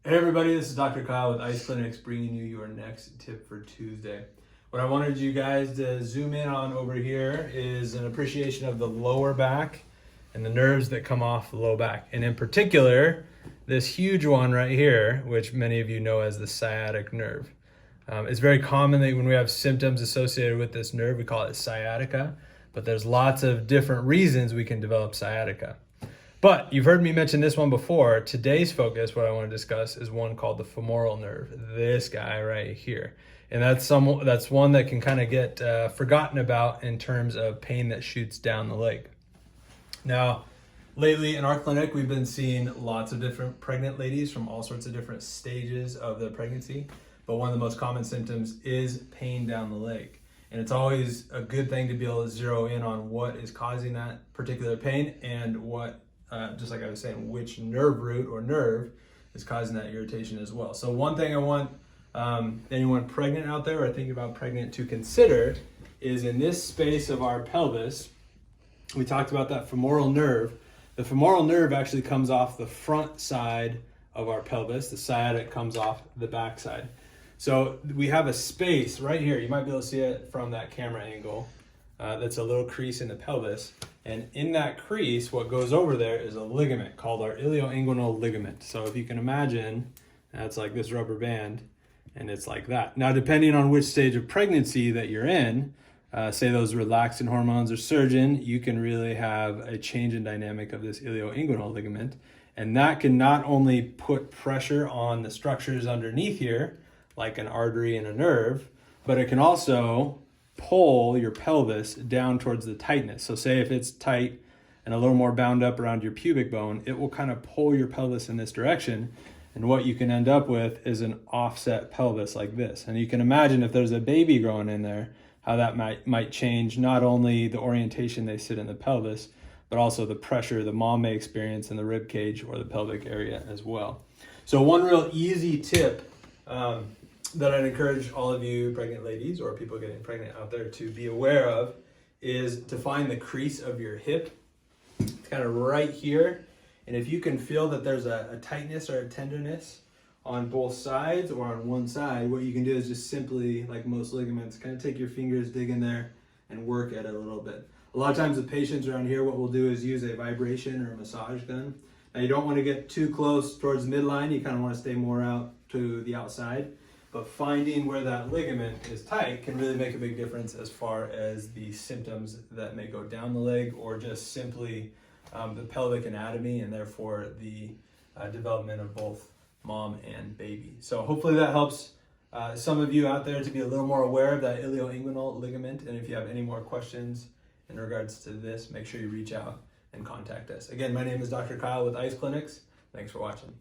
Hey everybody, this is Dr. Kyle with Ice Clinics bringing you your next tip for Tuesday. What I wanted you guys to zoom in on over here is an appreciation of the lower back and the nerves that come off the low back. And in particular, this huge one right here, which many of you know as the sciatic nerve. It's very common that when we have symptoms associated with this nerve, we call it sciatica, but there's lots of different reasons we can develop sciatica. But you've heard me mention this one before. Today's focus, what I want to discuss, is one called the femoral nerve, this guy right here. And that's one that can kind of get forgotten about in terms of pain that shoots down the leg. Now, lately in our clinic, we've been seeing lots of different pregnant ladies from all sorts of different stages of the pregnancy. But one of the most common symptoms is pain down the leg. And it's always a good thing to be able to zero in on what is causing that particular pain and what just like I was saying, which nerve root or nerve is causing that irritation as well. So one thing I want anyone pregnant out there or thinking about pregnant to consider is in this space of our pelvis, we talked about that femoral nerve. The femoral nerve actually comes off the front side of our pelvis. The sciatic comes off the back side. So we have a space right here. You might be able to see it from that camera angle. That's a little crease in the pelvis. And in that crease, what goes over there is a ligament called our Ilioinguinal Ligament. So if you can imagine, that's like this rubber band, and it's like that. Now, depending on which stage of pregnancy that you're in, say those relaxin hormones are surging, you can really have a change in dynamic of this Ilioinguinal Ligament. And that can not only put pressure on the structures underneath here, like an artery and a nerve, but it can also pull your pelvis down towards the tightness. So say if it's tight and a little more bound up around your pubic bone, it will kind of pull your pelvis in this direction. And what you can end up with is an offset pelvis like this. And you can imagine if there's a baby growing in there, how that might change not only the orientation they sit in the pelvis, but also the pressure the mom may experience in the rib cage or the pelvic area as well. So one real easy tip that I'd encourage all of you pregnant ladies or people getting pregnant out there to be aware of is to find the crease of your hip. It's kind of right here. And if you can feel that there's a tightness or a tenderness on both sides or on one side, what you can do is just simply, like most ligaments, kind of take your fingers, dig in there, and work at it a little bit. A lot of times the patients around here, what we'll do is use a vibration or a massage gun. Now you don't want to get too close towards the midline. You kind of want to stay more out to the outside. But finding where that ligament is tight can really make a big difference as far as the symptoms that may go down the leg or just simply the pelvic anatomy and therefore the development of both mom and baby. So hopefully that helps some of you out there to be a little more aware of that ilioinguinal ligament. And if you have any more questions in regards to this, make sure you reach out and contact us. Again, my name is Dr. Kyle with Ice Clinics. Thanks for watching.